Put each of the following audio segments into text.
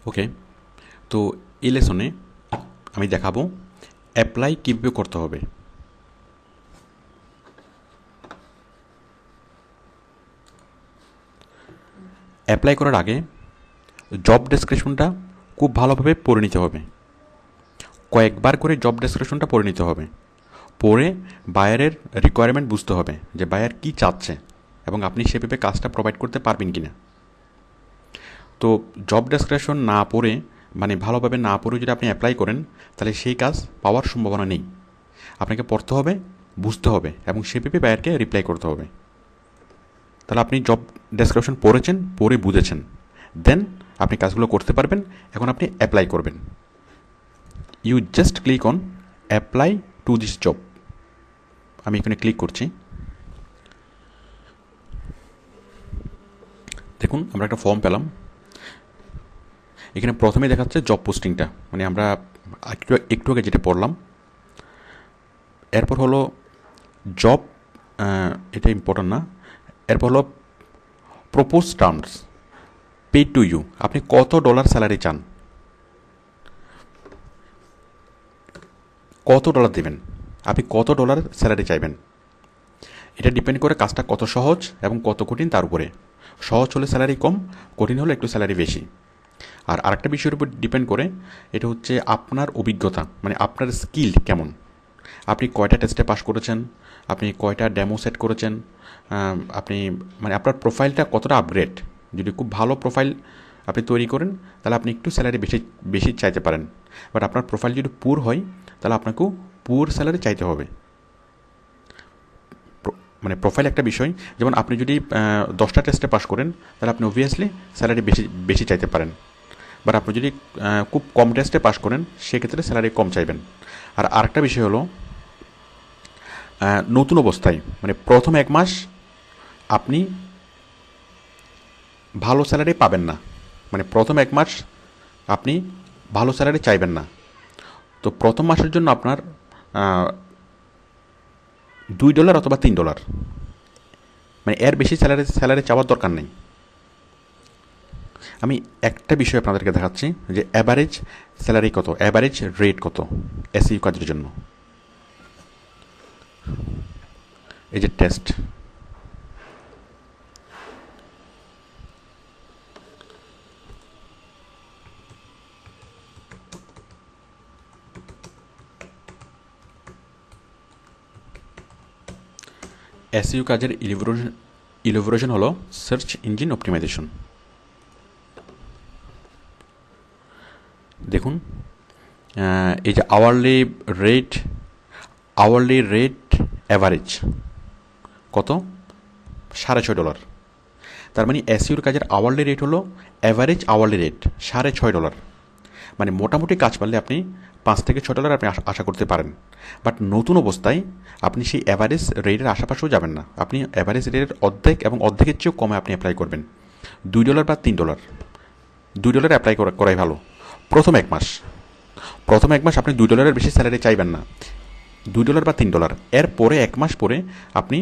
ওকে, তো এই লেসনে আমি দেখাবো অ্যাপ্লাই কীভাবে করতে হবে। অ্যাপ্লাই করার আগে জব ডেসক্রিপশনটা খুব ভালোভাবে পড়ে নিতে হবে। কয়েকবার করে জব ডেসক্রিপশনটা পড়ে নিতে হবে। পড়ে বায়ারের রিকোয়ারমেন্ট বুঝতে হবে যে বায়ার কী চাচ্ছে এবং আপনি সেভাবে কাজটা প্রোভাইড করতে পারবেন কি না। তো জব ডেসক্রিপশন না পড়ে ভালোভাবে না পড়ে যদি আপনি অ্যাপ্লাই করেন তাহলে সেই কাজ পাওয়ার সম্ভাবনা নেই। আপনাকে পড়তে হবে, বুঝতে হবে এবং সেভাবে বায়ারকে রিপ্লাই করতে হবে। তাহলে আপনি জব ডেসক্রিপশন পড়েছেন, পড়ে বুঝেছেন, দেন আপনি কাজগুলো করতে পারবেন। এখন আপনি অ্যাপ্লাই করবেন। You just click on apply to this job. আমি এখানে ক্লিক করছি। দেখুন আমরা একটা ফর্ম পেলাম। এখানে প্রথমে দেখাচ্ছে জব পোস্টিংটা, আমরা একটু আগে যেটা পড়লাম। এরপর হলো জব, এটা ইম্পর্টেন্ট না। এরপর হলো propose terms, pay to you, আপনি কত ডলার স্যালারি চান, কত ডলার দেবেন, আপনি কত ডলার স্যালারি চাইবেন। এটা ডিপেন্ড করে কাজটা কত সহজ এবং কত কঠিন তার উপরে। সহজ হলে স্যালারি কম, কঠিন হলে একটু স্যালারি বেশি। আর আরেকটা বিষয়ের উপর ডিপেন্ড করে, এটা হচ্ছে আপনার অভিজ্ঞতা, আপনার স্কিল কেমন। আপনি কয়টা টেস্টে পাস করেছেন, আপনি কয়টা ডেমো সেট করেছেন, আপনি আপনার প্রোফাইলটা কতটা আপগ্রেড। যদি খুব ভালো প্রোফাইল আপনি তৈরি করেন তাহলে আপনি একটু স্যালারি বেশি বেশি চাইতে পারেন। বাট আপনার প্রোফাইল যদি পুর হয় তাহলে আপনাকেও পুর স্যালারি চাইতে হবে। প্রোফাইল একটা বিষয়। যেমন আপনি যদি 10টা টেস্টে পাস করেন তাহলে আপনি অবভিয়াসলি স্যালারি বেশি বেশি চাইতে পারেন। বাট আপনি যদি খুব কম টেস্টে পাস করেন সেক্ষেত্রে স্যালারি কম চাইবেন। আর আরেকটা বিষয় হলো, নতুন অবস্থায় প্রথম 1 মাস আপনি ভালো স্যালারি পাবেন না। প্রথম 1 মাস আপনি ভালো স্যালারি চাইবেন না। তো প্রথম মাসের জন্য আপনার $2 অথবা $3, এর বেশি স্যালারি চাওয়ার দরকার নেই। আমি একটা বিষয় আপনাদেরকে দেখাচ্ছি যে অ্যাভারেজ স্যালারি কত, অ্যাভারেজ রেট কত এসইউ কাজের জন্য। এই যে টেস্ট, এসইউ কাজের ইলিভরেশন হলো সার্চ ইঞ্জিন অপটিমাইজেশন। দেখুন এই যে আওয়ারলি রেট অ্যাভারেজ কত, $6.5। তার এসইউর কাজের আওয়ারলি রেট হলো অ্যাভারেজ আওয়ারলি রেট $6.5। মোটামুটি কাজ পারলে আপনি $5 থেকে $6 আপনি আশা করতে পারেন। বাট নতুন অবস্থায় আপনি সেই অ্যাভারেজ রেটের আশেপাশেও যাবেন না। আপনি অ্যাভারেজ রেটের অর্ধেক এবং অর্ধেকের চেয়েও কমে আপনি অ্যাপ্লাই করবেন। $2 বা $3, $2 অ্যাপ্লাই করাই ভালো। প্রথম 1 মাস আপনি $2 বেশি স্যালারি চাইবেন না। $2 বা $3, এরপরে 1 মাস পরে আপনি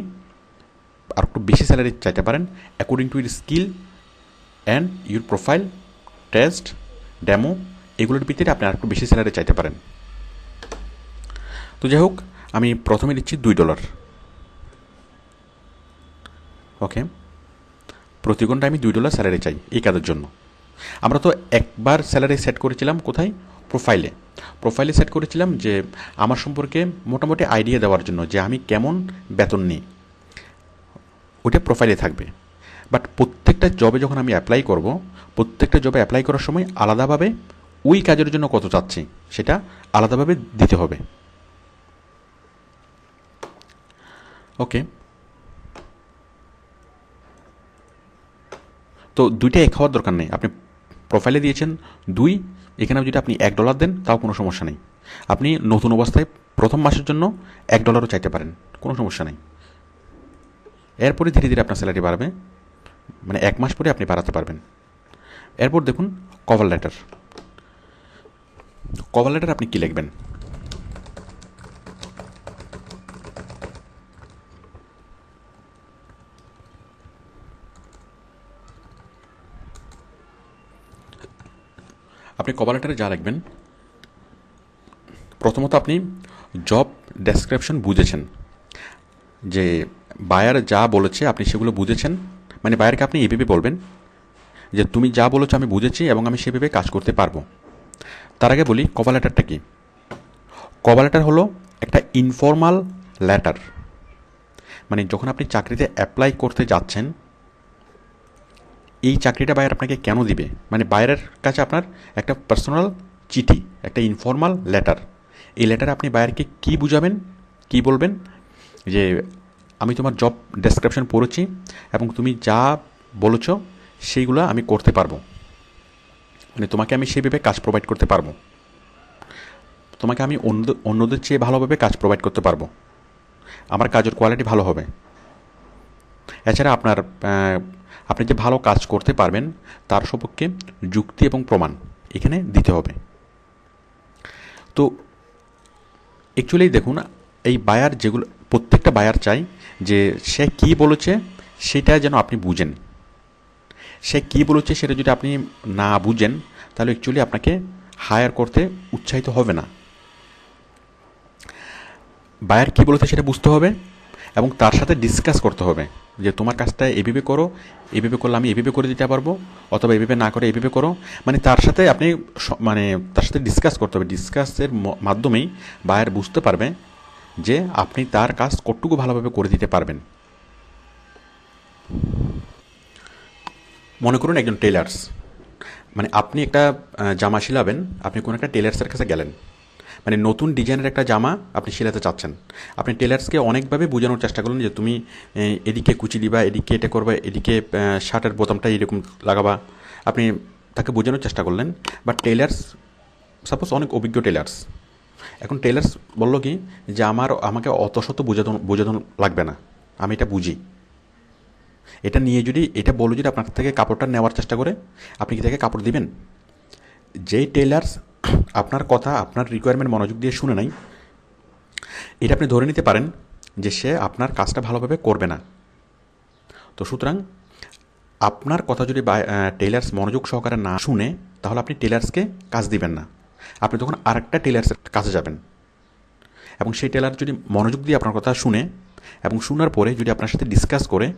আর একটু বেশি স্যালারি চাইতে পারেন according to your skill and your profile, test, demo, এগুলোর ভিত্তিতে আপনি আর একটু বেশি স্যালারি চাইতে পারেন। তো যাই হোক, আমি প্রথমে দিচ্ছি $2। ওকে, প্রতি ঘন্টায় আমি $2 স্যালারি চাই এই কাজের জন্য। আমরা তো একবার স্যালারি সেট করেছিলাম কোথায়, প্রোফাইলে সেট করেছিলাম যে আমার সম্পর্কে মোটামুটি আইডিয়া দেওয়ার জন্য যে আমি কেমন বেতন নিই, ওটা প্রোফাইলে থাকবে। বাট প্রত্যেকটা জবে যখন আমি অ্যাপ্লাই করব, প্রত্যেকটা জবে অ্যাপ্লাই করার সময় আলাদাভাবে ওই কাজের জন্য কত চাচ্ছি সেটা আলাদাভাবে দিতে হবে। ওকে, তো দুইটা এক হওয়ার দরকার নেই। আপনি প্রোফাইলে দিয়েছেন 2, এখানে যদি আপনি $1 দেন তাও কোনো সমস্যা নেই। আপনি নতুন অবস্থায় প্রথম মাসের জন্য $1 চাইতে পারেন, কোনো সমস্যা নেই। এরপরে ধীরে ধীরে আপনার স্যালারি বাড়বে, 1 মাস পরে আপনি বাড়াতে পারবেন। এরপর দেখুন কভার লেটার। আপনি কি লিখবেন? আপনি কভার লেটারে যা লিখবেন, প্রথমত আপনি জব ডেসক্রিপশন বুঝেছেন, যে বায়ার যা বলেছে আপনি সেগুলো বুঝেছেন। মানে বায়ারকে আপনি এভাবে বলবেন যে তুমি যা বলেছো আমি বুঝেছি এবং আমি সেভাবে কাজ করতে পারবো। তার আগে বলি কভার লেটারটা কি। কভার লেটার হলো একটা ইনফর্মাল লেটার। মানে যখন আপনি চাকরিতে অ্যাপ্লাই করতে যাচ্ছেন, এই চাকরিটা বায়ার আপনাকে কেন দিবে, মানে বায়ারের কাছে আপনার একটা পার্সোনাল চিঠি, একটা ইনফর্মাল লেটার। এই লেটারে আপনি বায়ারকে কী বুঝাবেন, কী বলবেন, যে আমি তোমার জব ডেসক্রিপশন পড়েছি এবং তুমি যা বলেছ সেইগুলো আমি করতে পারবো। মানে তোমাকে আমি সেইভাবে কাজ প্রোভাইড করতে পারবো, তোমাকে আমি অন্যদের চেয়ে ভালোভাবে কাজ প্রোভাইড করতে পারবো, আমার কাজের কোয়ালিটি ভালো হবে। এছাড়া আপনি যে ভালো কাজ করতে পারবেন তার সপক্ষে যুক্তি এবং প্রমাণ এখানে দিতে হবে। তো অ্যাকচুয়ালি দেখুন, এই বায়ার যেগুলো, প্রত্যেকটা বায়ার চাই যে সে কী বলেছে সেটা যেন আপনি বুঝেন। সে কী বলেছে সেটা যদি আপনি না বুঝেন তাহলে অ্যাকচুয়ালি আপনাকে হায়ার করতে উৎসাহিত হবে না। বায়ার কী বলেছে সেটা বুঝতে হবে এবং তার সাথে ডিসকাস করতে হবে যে তোমার কাজটা এভাবে করো, এভাবে করলে আমি এভাবে করে দিতে পারবো, অথবা এভাবে না করে এভাবে করো। মানে তার সাথে আপনি তার সাথে ডিসকাস করতে হবে। ডিসকাসের মাধ্যমেই বায়ার বুঝতে পারবে যে আপনি তার কাজ কতটুকু ভালোভাবে করে দিতে পারবেন। মনে করুন একজন টেলার্স, মানে আপনি একটা জামা সিলাবেন, আপনি কোনো একটা টেলার্সের কাছে গেলেন, মানে নতুন ডিজাইনের একটা জামা আপনি সিলাতে চাচ্ছেন। আপনি টেলার্সকে অনেকভাবে বোঝানোর চেষ্টা করলেন যে তুমি এদিকে কুচি দিবা, এদিকে এটা করবা, এদিকে শার্টের বোতামটা এরকম লাগাবা। আপনি তাকে বোঝানোর চেষ্টা করলেন, বাট টেলার্স সাপোজ অনেক অভিজ্ঞ টেলার্স, এখন টেলার্স বললো কি যে আমাকে অত শত বোঝানো লাগবে না, আমি এটা বুঝি। এটা নিয়ে যদি এটা বলো যদি আপনার থেকে কাপড়টা নেওয়ার চেষ্টা করে, আপনি কি তাকে কাপড় দিবেন? যেই টেলার্স আপনার কথা, আপনার রিকোয়ারমেন্ট মনোযোগ দিয়ে শুনে নাই, এটা আপনি ধরে নিতে পারেন যে সে আপনার কাজটা ভালোভাবে করবে না। তো সুতরাং আপনার কথা যদি টেলার্স মনোযোগ সহকারে না শুনে, তাহলে আপনি টেলার্সকে কাজ দিবেন না, আপনি তখন আরেকটা টেলার্সের কাছে যাবেন। এবং সেই টেলার যদি মনোযোগ দিয়ে আপনার কথা শুনে এবং শোনার পরে যদি আপনার সাথে ডিসকাস করে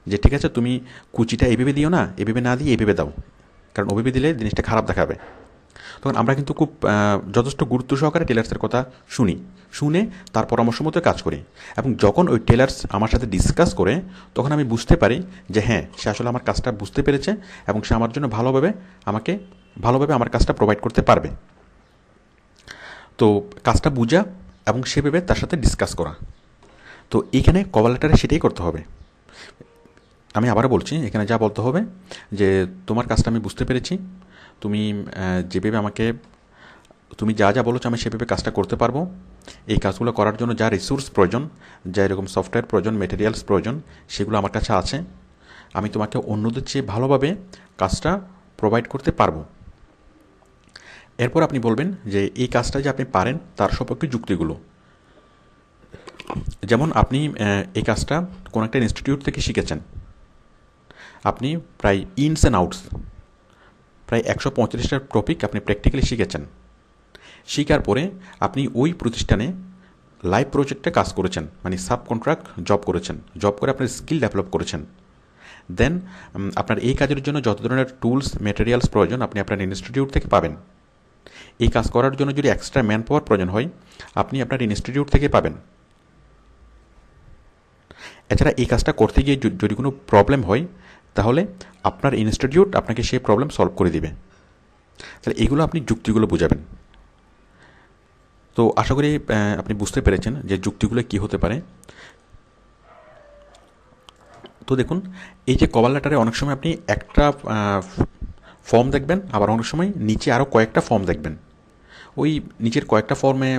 যে ঠিক আছে তুমি কুচিটা এভাবে দিও না, এভাবে না দিয়ে এভাবে দাও, কারণ ওভাবে দিলে জিনিসটা খারাপ দেখাবে, তখন আমরা কিন্তু খুব যথেষ্ট গুরুত্ব সহকারে টেলার্সের কথা শুনে তার পরামর্শ মতো কাজ করি। এবং যখন ওই টেলার্স আমার সাথে ডিসকাস করে, তখন আমি বুঝতে পারি যে হ্যাঁ, সে আসলে আমার কাজটা বুঝতে পেরেছে এবং সে আমার জন্য ভালোভাবে আমার কাজটা প্রোভাইড করতে পারবে। তো কাজটা বুঝা এবং সেভাবে তার সাথে ডিসকাস করা। তো এইখানে কভার লেটারে সেটাই করতে হবে। আমি আবারও বলছি, এখানে যা বলতে হবে যে তোমার কাজটা আমি বুঝতে পেরেছি, তুমি যেভাবে তুমি যা যা বলেছো আমি সেভাবে কাজটা করতে পারবো। এই কাজগুলো করার জন্য যা রিসোর্স প্রয়োজন, যা এরকম সফটওয়্যার প্রয়োজন, মেটেরিয়ালস প্রয়োজন, সেগুলো আমার কাছে আছে। আমি তোমাকে অন্যদের চেয়ে ভালোভাবে কাজটা প্রোভাইড করতে পারবো। এরপর আপনি বলবেন যে এই কাজটা যে আপনি পারেন তার সপক্ষে যুক্তিগুলো। যেমন আপনি এই কাজটা কোনো একটা ইনস্টিটিউট থেকে শিখেছেন, আপনি প্রায় ইনস অ্যান্ড আউটস প্রায় 135টা টপিক আপনি প্র্যাকটিক্যালি শিখেছেন। শেখার পরে আপনি ওই প্রতিষ্ঠানে লাইভ প্রজেক্টে কাজ করেছেন, মানে সাব কন্ট্রাক্ট জব করেছেন, জব করে আপনার স্কিল ডেভেলপ করেছেন। দেন আপনার এই কাজের জন্য যত ধরনের টুলস মেটেরিয়ালস প্রয়োজন আপনি আপনার ইনস্টিটিউট থেকে পাবেন। এই কাজ করার জন্য যদি এক্সট্রা ম্যান পাওয়ার প্রয়োজন হয়, আপনি আপনার ইনস্টিটিউট থেকে পাবেন। এছাড়া এই কাজটা করতে গিয়ে যদি কোনো প্রবলেম হয়, তাহলে আপনার ইনস্টিটিউট আপনাকে সেই প্রবলেম সলভ করে দিবে। তাহলে এগুলো আপনি যুক্তিগুলো বুঝাবেন। তো আশা করি আপনি বুঝতে পেরেছেন যে যুক্তিগুলো কী হতে পারে। তো দেখুন, এই যে কভার লেটারে অনেক সময় আপনি একটা ফর্ম দেখবেন, আবার অনেক সময় নিচে আরও কয়েকটা ফর্ম দেখবেন। ওই নিচের কয়েকটা ফর্মে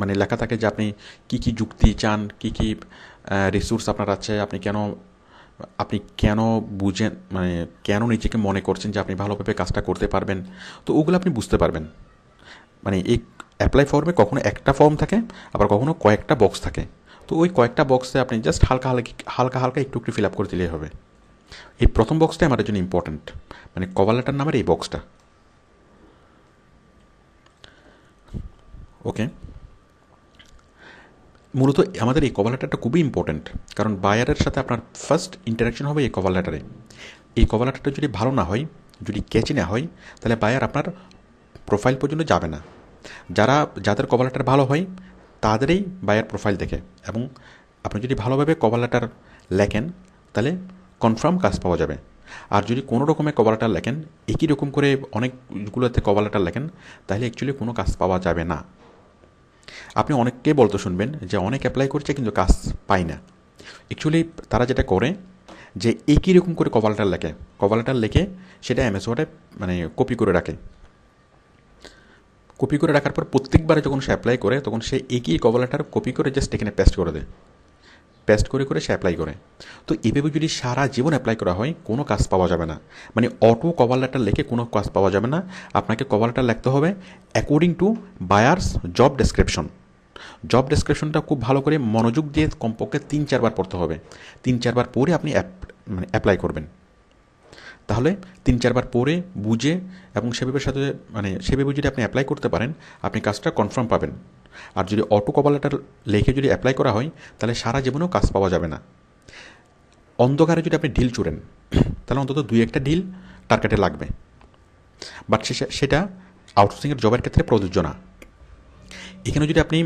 মানে লেখা থাকে যে আপনি কী কী যুক্তি চান, কী কী রিসোর্স আপনার আছে, আপনি কেন বুঝেন, মানে কেন নিজেকে মনে করছেন যে আপনি ভালোভাবে কাজটা করতে পারবেন। তো ওগুলো আপনি বুঝতে পারবেন। মানে এই অ্যাপ্লাই ফর্মে কখনো একটা ফর্ম থাকে, আবার কখনো কয়েকটা বক্স থাকে। তো ওই কয়েকটা বক্সে আপনি জাস্ট হালকা একটু ফিল আপ করে দিলেই হবে। এই প্রথম বক্সটাই আমার জন্য ইম্পর্ট্যান্ট, মানে কভার লেটার নামের এই বক্সটা। ওকে, মূলত আমাদের এই কভার লেটারটা খুবই ইম্পর্ট্যান্ট, কারণ বায়ারের সাথে আপনার ফার্স্ট ইন্টারাকশন হবে এই কভার লেটারে। এই কভার লেটারটা যদি ভালো না হয়, যদি ক্যাচি না হয়, তাহলে বায়ার আপনার প্রোফাইল পর্যন্ত যাবে না। যাদের কভার লেটার ভালো হয় তাদেরই বায়ার প্রোফাইল দেখে, এবং আপনি যদি ভালোভাবে কভার লেটার লেখেন তাহলে কনফার্ম কাজ পাওয়া যাবে। আর যদি কোনো রকমের কভার লেটার লেখেন, একই রকম করে অনেকগুলোতে কভার লেটার লেখেন, তাহলে অ্যাকচুয়ালি কোনো কাজ পাওয়া যাবে না। আপনি অনেককে বলতে শুনবেন যে অনেক অ্যাপ্লাই করছে কিন্তু কাজ পায় না। অ্যাকচুয়ালি তারা যেটা করে যে একই রকম করে কভার লেটার লেখে সেটা এমএস ওয়ার্ডে মানে কপি করে রাখে। কপি করে রাখার পর প্রত্যেকবারে যখন সে অ্যাপ্লাই করে তখন সে একই কভার লেটার কপি করে জাস্ট এখানে পেস্ট করে দেয়, পেস্ট করে করে সে অ্যাপ্লাই করে। তো এভাবে যদি সারা জীবন অ্যাপ্লাই করা হয় কোনো কাজ পাওয়া যাবে না। মানে অটো কভার লেটার লিখে কোনো কাজ পাওয়া যাবে না। আপনাকে কভার লেটার লিখতে হবে according to buyer's job description. Job ডেসক্রিপশনটা খুব ভালো করে মনোযোগ দিয়ে কমপক্ষে 3-4 বার পড়তে হবে। 3-4 বার পরে আপনি অ্যাপ্লাই করবেন। তাহলে 3-4 বার পরে বুঝে এবং সেভাবে যদি আপনি অ্যাপ্লাই করতে পারেন, আপনি কাজটা কনফার্ম পাবেন। আর যদি অটো কভার লেটার লিখে যদি অ্যাপ্লাই করা হয় তাহলে সারা জীবনেও কাজ পাওয়া যাবে না। অন্ধকারে যদি আপনি ঢিল চুড়েন তাহলে অন্তত 2-1টা ঢিল টার্গেটে লাগবে, বাট সেটা আউটসোর্সিংয়ের জবের ক্ষেত্রে প্রযোজ্য না। এখানে যদি আপনি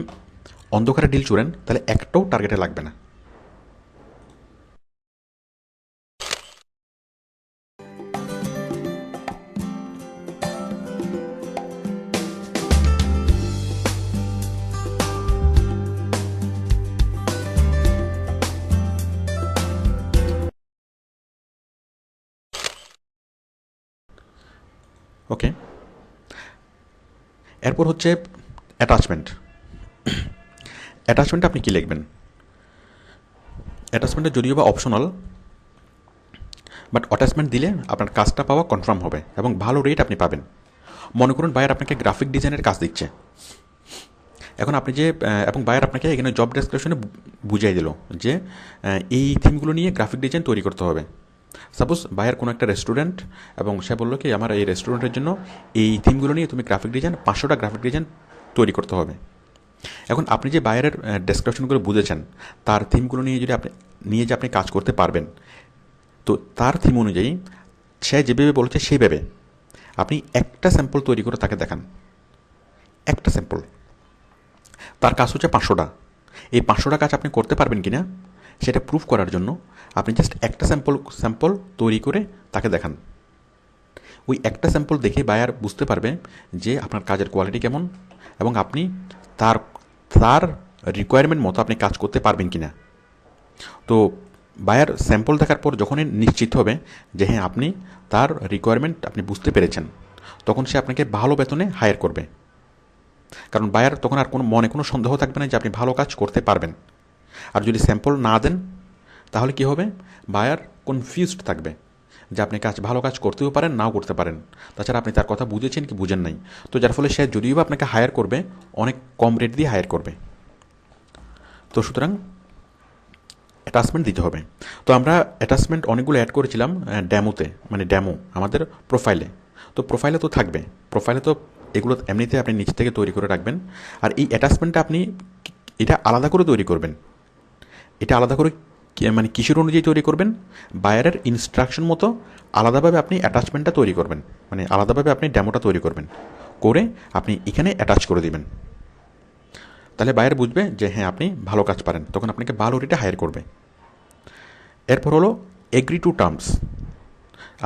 অন্ধকারে ঢিল চুড়েন তাহলে একটাও টার্গেটে লাগবে না। ওকে, এরপর হচ্ছে অ্যাটাচমেন্ট। অ্যাটাচমেন্টে আপনি কী লিখবেন? অ্যাটাচমেন্টটা যদিও বা অপশনাল, বাট অ্যাটাচমেন্ট দিলে আপনার কাজটা পাওয়া কনফার্ম হবে এবং ভালো রেট আপনি পাবেন। মনে করুন বায়ার আপনাকে গ্রাফিক ডিজাইনের কাজ দিচ্ছে, এখন আপনি এবং বায়ার আপনাকে এখানে জব ডেসক্রিপশনে বুঝিয়ে দিল যে এই থিমগুলো নিয়ে গ্রাফিক ডিজাইন তৈরি করতে হবে। সাপোজ বায়ার কোনো একটা রেস্টুরেন্ট, এবং সে বললো কি আমার এই রেস্টুরেন্টের জন্য এই থিমগুলো নিয়ে তুমি গ্রাফিক ডিজাইন 500টা গ্রাফিক ডিজাইন তৈরি করতে হবে। এখন আপনি যে বায়ারের ডেসক্রিপশনগুলো বুঝেছেন, তার থিমগুলো নিয়ে যে আপনি কাজ করতে পারবেন, তো তার থিম অনুযায়ী সে যেভাবে বলেছে সেইভাবে আপনি একটা স্যাম্পল তৈরি করে তাকে দেখান। একটা স্যাম্পল, তার কাজ হচ্ছে 500টা। এই 500টা কাজ আপনি করতে পারবেন কি না সেটা প্রুফ করার জন্য আপনি জাস্ট একটা স্যাম্পল তৈরি করে তাকে দেখান। ওই একটা স্যাম্পল দেখে বায়ার বুঝতে পারবে যে আপনার কাজের কোয়ালিটি কেমন এবং আপনি তার তার রিকোয়ারমেন্ট মতো আপনি কাজ করতে পারবেন কি না। তো বায়ার স্যাম্পল দেখার পর যখনই নিশ্চিত হবে যে হ্যাঁ আপনি তার রিকোয়ারমেন্ট আপনি বুঝতে পেরেছেন, তখন সে আপনাকে ভালো বেতনে হায়ার করবে। কারণ বায়ার তখন আর কোনো সন্দেহ থাকবে না যে আপনি ভালো কাজ করতে পারবেন। আর যদি স্যাম্পল না দেন তাহলে কী হবে? বায়ার কনফিউজড থাকবে যে আপনি ভালো কাজ করতেও পারেন, নাও করতে পারেন। তাছাড়া আপনি তার কথা বুঝেছেন কি বুঝেন নাই। তো যার ফলে সে যদিও বা আপনাকে হায়ার করবে, অনেক কম রেট দিয়ে হায়ার করবে। তো সুতরাং অ্যাটাচমেন্ট দিতে হবে। তো আমরা অ্যাটাচমেন্ট অনেকগুলো অ্যাড করেছিলাম ড্যামো আমাদের প্রোফাইলে। তো প্রোফাইলে তো থাকবে, প্রোফাইলে তো এগুলো এমনিতে আপনি নিচ থেকে তৈরি করে রাখবেন। আর এই অ্যাটাচমেন্টটা আপনি এটা আলাদা করে তৈরি করবেন। এটা আলাদা করে কিসের অনুযায়ী তৈরি করবেন? বায়ারের ইনস্ট্রাকশন মতো আলাদাভাবে আপনি অ্যাটাচমেন্টটা তৈরি করবেন, আলাদাভাবে আপনি ড্যামোটা তৈরি করবেন, করে আপনি এখানে অ্যাটাচ করে দিবেন। তাহলে বায়ার বুঝবে যে হ্যাঁ আপনি ভালো কাজ পারেন, তখন আপনাকে ভালো রেটে হায়ার করবে। এরপর হলো এগ্রি টু টার্মস।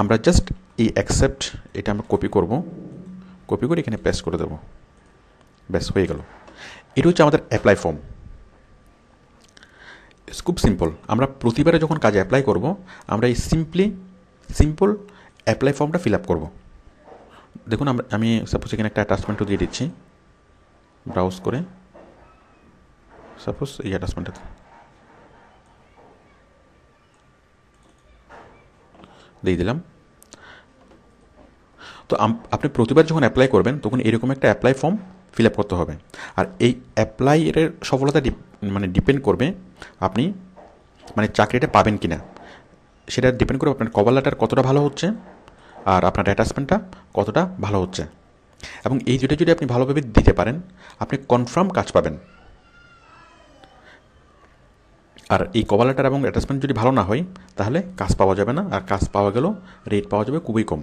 আমরা জাস্ট এই অ্যাকসেপ্ট এটা আমরা কপি করে এখানে পেস্ট করে দেবো, ব্যাস হয়ে গেল। এটা হচ্ছে আমাদের অ্যাপ্লাই ফর্ম। খুব সিম্পল। আমরা প্রতিবারে যখন কাজে অ্যাপ্লাই করব, আমরা এই সিম্পল অ্যাপ্লাই ফর্মটা ফিল আপ করবো। দেখুন আমি সাপোজ এখানে একটা অ্যাটাচমেন্টও দিয়ে দিচ্ছি, ব্রাউজ করে সাপোজ এই অ্যাটাচমেন্টটা দিয়ে দিলাম। তো আপনি প্রতিবার যখন অ্যাপ্লাই করবেন তখন এরকম একটা অ্যাপ্লাই ফর্ম ফিল আপ করতে হবে। আর এই অ্যাপ্লাইয়ের সফলতা ডিপেন্ড করবে আপনি চাকরিটা পাবেন কি না, সেটা ডিপেন্ড করবে আপনার কভার লেটার কতটা ভালো হচ্ছে আর আপনার অ্যাটাচমেন্টটা কতটা ভালো হচ্ছে। এবং এই দুটো যদি আপনি ভালোভাবে দিতে পারেন, আপনি কনফার্ম কাজ পাবেন। আর এই কভার লেটার এবং অ্যাটাচমেন্ট যদি ভালো না হয়, তাহলে কাজ পাওয়া যাবে না, আর কাজ পাওয়া গেলেও রেট পাওয়া যাবে খুবই কম।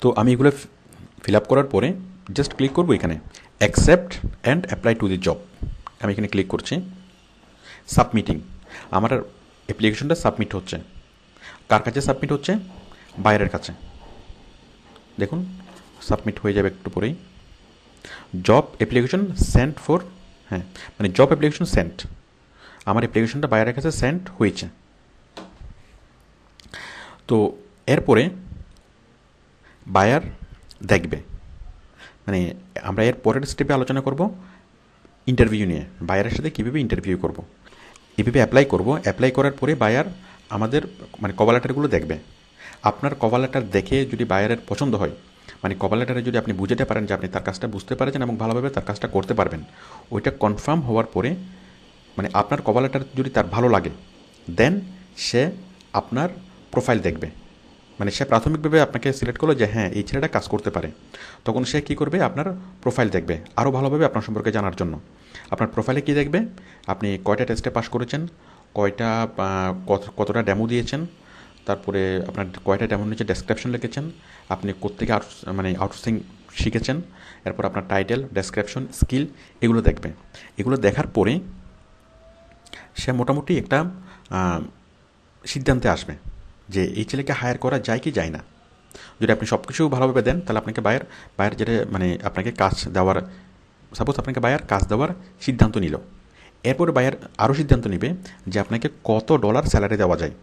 তো আমি এগুলো ফিল আপ করার পরে জাস্ট ক্লিক করবো এখানে accept and apply to the job. আমি এখানে ক্লিক করছি। সাবমিটিং, আমার অ্যাপ্লিকেশনটা সাবমিট হচ্ছে। কার কাছে সাবমিট হচ্ছে? বাইরের কাছে। দেখুন সাবমিট হয়ে যাবে একটু পরেই। জব অ্যাপ্লিকেশন সেন্ট ফর, হ্যাঁ মানে জব অ্যাপ্লিকেশন সেন্ট, আমার অ্যাপ্লিকেশনটা বাইরের কাছে সেন্ট হয়েছে। তো এরপরে বায়ার দেখবে, মানে আমরা এর পরের স্টেপে আলোচনা করব ইন্টারভিউ নিয়ে, বায়ারের সাথে কীভাবে ইন্টারভিউ করব, এভাবে অ্যাপ্লাই করব। অ্যাপ্লাই করার পরে বায়ার আমাদের মানে কভার লেটারগুলো দেখবে। আপনার কভার লেটার দেখে যদি বায়ারের পছন্দ হয়, মানে কভার লেটারে যদি আপনি বুঝতে পারেন যে আপনি তার কাজটা বুঝতে পারছেন এবং ভালোভাবে তার কাজটা করতে পারবেন, ওইটা কনফার্ম হওয়ার পরে মানে আপনার কভার লেটার যদি তার ভালো লাগে, দেন সে আপনার প্রোফাইল দেখবে। মানে সে প্রাথমিকভাবে আপনাকে সিলেক্ট করলো যে হ্যাঁ এই ছেলেটা কাজ করতে পারে, তখন সে কী করবে? আপনার প্রোফাইল দেখবে আরও ভালোভাবে আপনার সম্পর্কে জানার জন্য। আপনার প্রোফাইলে কী দেখবে? আপনি কয়টা টেস্টে পাস করেছেন, কয়টা কতটা ডেমো দিয়েছেন, তারপরে আপনার কয়টা ডেমোর নিচে ডেসক্রিপশন লিখেছেন, আপনি কোত্থেকে মানে আউটসোর্সিং শিখেছেন, এরপর আপনার টাইটেল, ডেসক্রিপশন, স্কিল, এগুলো দেখবে। এগুলো দেখার পরে সে মোটামুটি একটা সিদ্ধান্তে আসবে যে এই ছেলেকে হায়ার করা যায় কি যায় না। যদি আপনি সব কিছু ভালোভাবে দেন, তাহলে আপনাকে বায়ার যেটা মানে আপনাকে কাজ দেওয়ার, সাপোজ আপনাকে বায়ার কাজ দেওয়ার সিদ্ধান্ত নিল, এরপরে বায়ার আরও সিদ্ধান্ত নেবে যে আপনাকে কত ডলার স্যালারি দেওয়া যায়।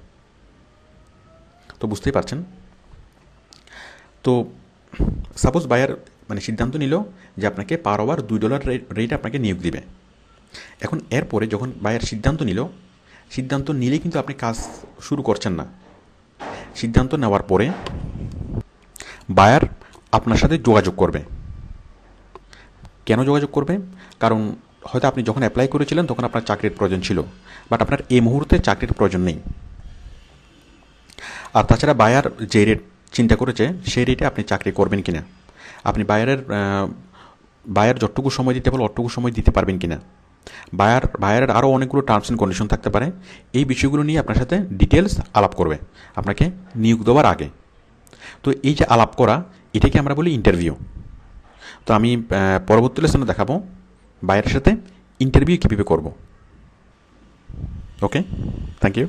তো বুঝতেই পারছেন। তো সাপোজ বায়ার মানে সিদ্ধান্ত নিল যে আপনাকে পার আওয়ার $2 রেট আপনাকে নিয়োগ দিবে। এখন এরপরে যখন বায়ার সিদ্ধান্ত নিলেই কিন্তু আপনি কাজ শুরু করছেন না। সিদ্ধান্ত নেওয়ার পরে বায়ার আপনার সাথে যোগাযোগ করবে। কেন যোগাযোগ করবে? কারণ হয়তো আপনি যখন অ্যাপ্লাই করেছিলেন তখন আপনার চাকরির প্রয়োজন ছিল, বাট আপনার এই মুহূর্তে চাকরির প্রয়োজন নেই। আর তাছাড়া বায়ার যে রেট চিন্তা করেছে সেই রেটে আপনি চাকরি করবেন কিনা, আপনি বায়ার যতটুকু সময় দিতে পারলে অতটুকু সময় দিতে পারবেন কিনা, বায়ারের আরও অনেকগুলো টার্মস অ্যান্ড কন্ডিশন থাকতে পারে। এই বিষয়গুলো নিয়ে আপনার সাথে ডিটেলস আলাপ করবে আপনাকে নিয়োগ দেওয়ার আগে। তো এই যে আলাপ করা, এটাকে আমরা বলি ইন্টারভিউ। তো আমি পরবর্তী লেসনে দেখাবো বায়ারের সাথে ইন্টারভিউ কীভাবে করব। ওকে, থ্যাংক ইউ।